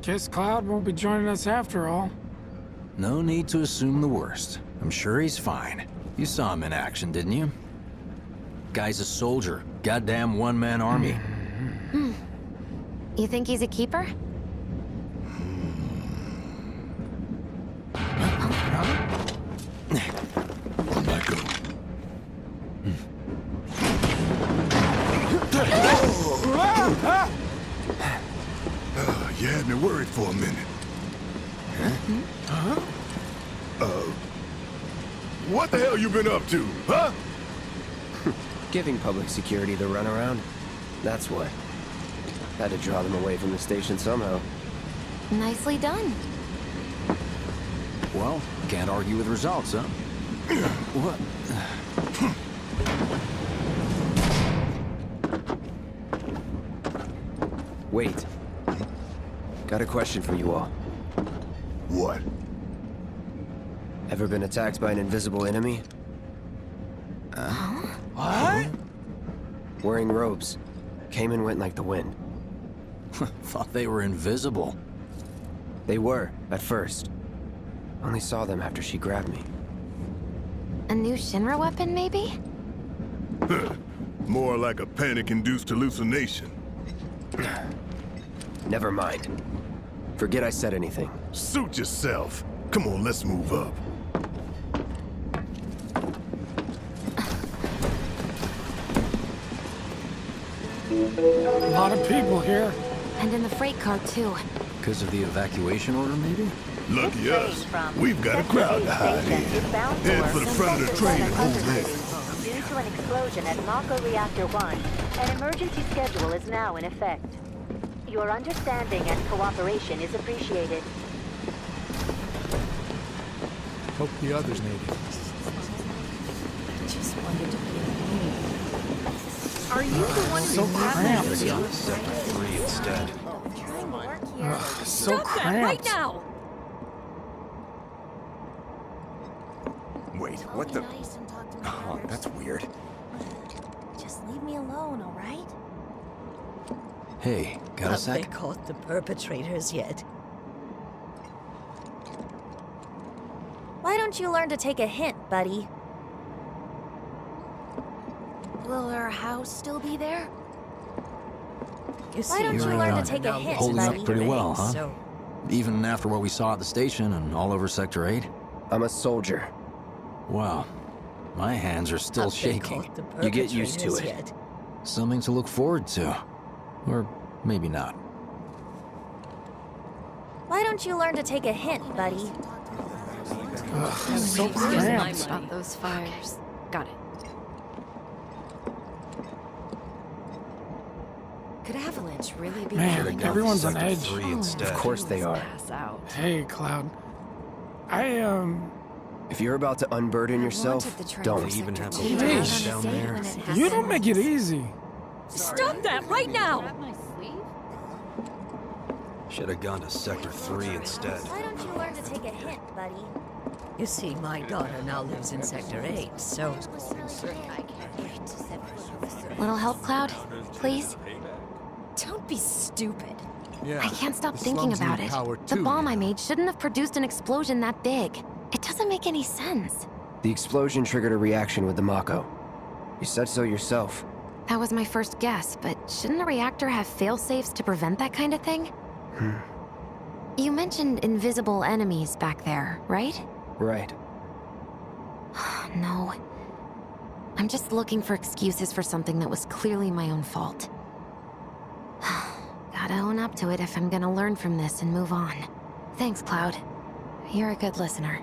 Guess Cloud won't be joining us after all. No need to assume the worst. I'm sure he's fine. You saw him in action, didn't you? Guy's a soldier. Goddamn one-man army. You think he's a keeper? Let go. You had me worried for a minute. What the hell you been up to, huh? Giving public security the runaround. That's what. Had to draw them away from the station somehow. Nicely done. Well, can't argue with results, huh? What? Wait. Got a question for you all. What? Ever been attacked by an invisible enemy? What? Wearing robes. Came and went like the wind. Thought they were invisible. They were, at first. Only saw them after she grabbed me. A new Shinra weapon, maybe? More like a panic-induced hallucination. Never mind. Forget I said anything. Suit yourself. Come on, let's move up. A lot of people here. And in the freight car, too. Because of the evacuation order, maybe? Lucky us. We've got a crowd to hide in. Head for the front of the train and hold there. Due to an explosion at Mako Reactor 1, an emergency schedule is now in effect. Your understanding and cooperation is appreciated. Hope the others need it. Just wanted to be Are you the one So who cramped. Sector 3 instead. So Stop that right cramped. now! Wait, what the? Oh, that's weird. Just leave me alone, all right? Hey, got a Have they sec? caught the perpetrators yet? Why don't you learn to take a hint, buddy? Will her house still be there? Why don't you You're, learn to take a hint, holding buddy? up pretty well, huh? So, Even after what we saw at the station and all over Sector 8? I'm a soldier. Wow. My hands are still have they shaking. caught the You get used to perpetrators it. yet? Something to look forward to. Or maybe not. Why don't you learn to take a hint, buddy? So cramped. About those fires. Got it. Could Avalanche really be Man, killing everyone's on Sector edge. 3 instead. Of course they are. Pass out. Hey, Cloud. If you're about to unburden yourself, wanted the train don't. They even have a Jeez. bridge down there. You don't make it easy. Stop that right now! Should have gone to Sector 3 instead. Why don't you learn to take a hint, buddy? You see, my daughter now lives in Sector 8, so... Little help, Cloud? Please? Don't be stupid. Yeah, I can't stop the thinking slums about need it. power The too, bomb you I know. made shouldn't have produced an explosion that big. It doesn't make any sense. The explosion triggered a reaction with the Mako. You said so yourself. That was my first guess, but shouldn't a reactor have fail-safes to prevent that kind of thing? You mentioned invisible enemies back there, right? Right. No. I'm just looking for excuses for something that was clearly my own fault. Gotta own up to it if I'm gonna learn from this and move on. Thanks, Cloud. You're a good listener.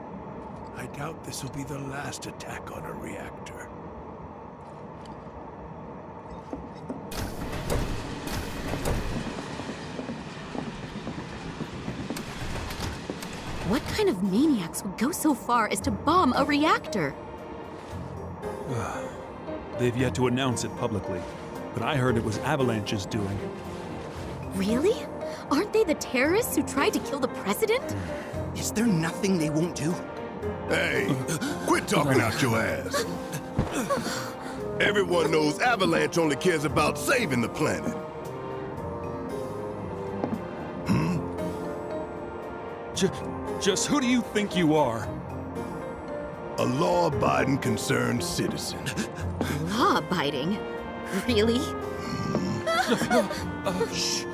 I doubt this will be the last attack on a reactor. What kind of maniacs would go so far as to bomb a reactor? They've yet to announce it publicly, but I heard it was Avalanche's doing. Really? Aren't they the terrorists who tried to kill the president? Is there nothing they won't do? Hey, quit talking out your ass. Everyone knows Avalanche only cares about saving the planet. Just who do you think you are? A law-abiding, concerned citizen. Law-abiding? Really? Shh.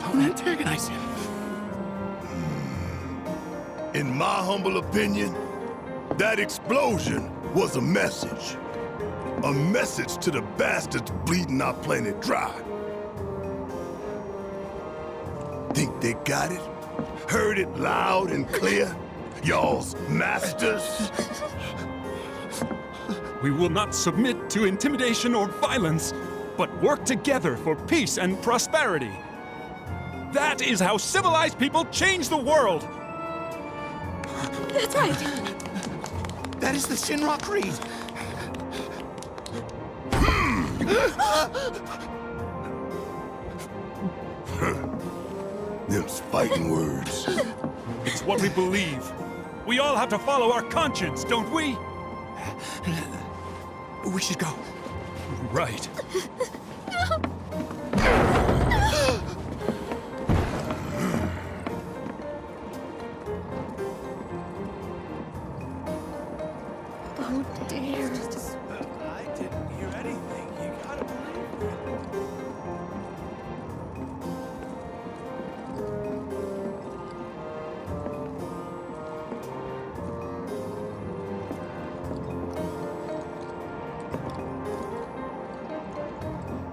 Don't antagonize him. In my humble opinion, that explosion was a message. A message to the bastards bleeding our planet dry. Think they got it? Heard it loud and clear? Y'all's masters? We will not submit to intimidation or violence, but work together for peace and prosperity. That is how civilized people change the world! That's right. That is the Shinra Creed. Them's fighting words. It's what we believe. We all have to follow our conscience, don't we? We should go. Right. Oh dear. I didn't hear anything. You gotta believe me.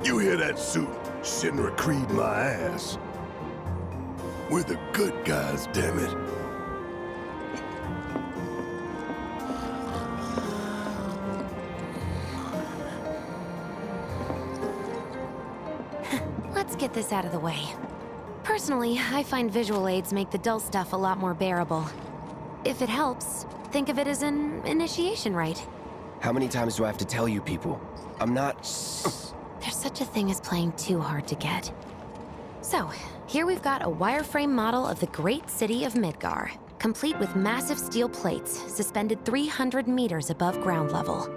You hear that suit? Shinra Creed my ass. We're the good guys, damn it. Let's get this out of the way. Personally, I find visual aids make the dull stuff a lot more bearable. If it helps, think of it as an initiation rite. How many times do I have to tell you people? I'm not... There's such a thing as playing too hard to get. So, here we've got a wireframe model of the great city of Midgar, complete with massive steel plates suspended 300 meters above ground level,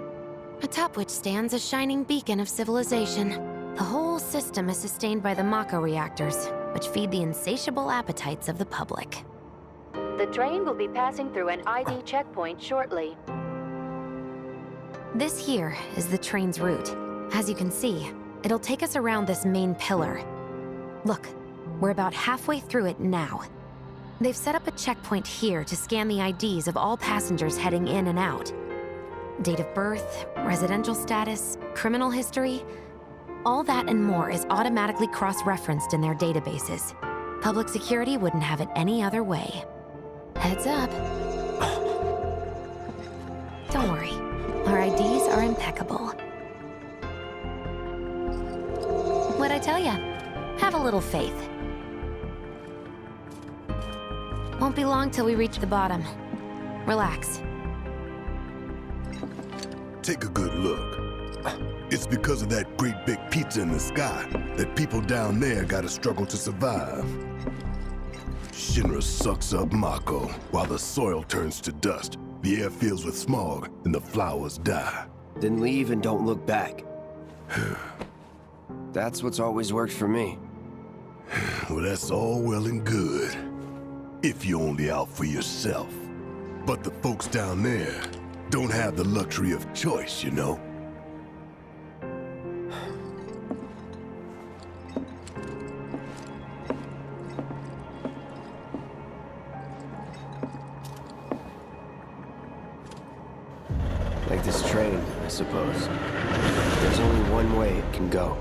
atop which stands a shining beacon of civilization. The whole system is sustained by the Mako reactors, which feed the insatiable appetites of the public. The train will be passing through an ID checkpoint shortly. This here is the train's route. As you can see, it'll take us around this main pillar. Look, we're about halfway through it now. They've set up a checkpoint here to scan the IDs of all passengers heading in and out. Date of birth, residential status, criminal history, all that and more is automatically cross-referenced in their databases. Public security wouldn't have it any other way. Heads up. Don't worry, our IDs are impeccable. What'd I tell ya? Have a little faith. Won't be long till we reach the bottom. Relax. Take a good look. It's because of that great big pizza in the sky that people down there gotta struggle to survive. Shinra sucks up Mako while the soil turns to dust, the air fills with smog, and the flowers die. Then leave and don't look back. That's what's always worked for me. Well, that's all well and good. If you're only out for yourself. But the folks down there don't have the luxury of choice, you know? Like this train, I suppose. There's only one way it can go.